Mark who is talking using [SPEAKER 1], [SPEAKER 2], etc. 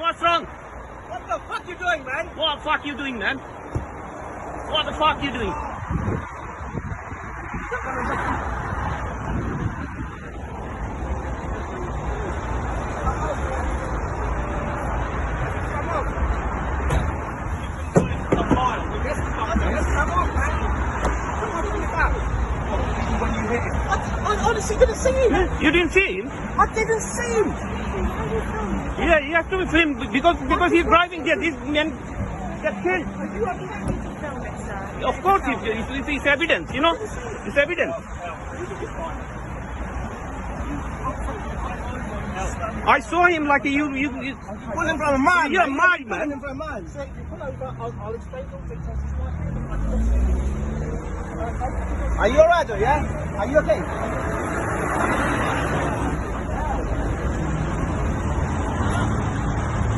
[SPEAKER 1] what's wrong?
[SPEAKER 2] What the fuck you doing, man?
[SPEAKER 1] What the fuck you doing, man? What the fuck you doing?
[SPEAKER 2] I honestly didn't see him.
[SPEAKER 1] You didn't see him?
[SPEAKER 2] I didn't see him.
[SPEAKER 1] Yeah, you have to be filmed because he's driving there. This man get killed.
[SPEAKER 3] You are happy to film it, sir.
[SPEAKER 1] Of course, it's evidence. You know, it's evidence. I saw him like you.
[SPEAKER 2] Pull him from a man.
[SPEAKER 1] You're mad,
[SPEAKER 2] Pull
[SPEAKER 1] man.
[SPEAKER 2] him from a man. So you pull over, I'll explain all the things. Are you alright, though, yeah? Are you okay?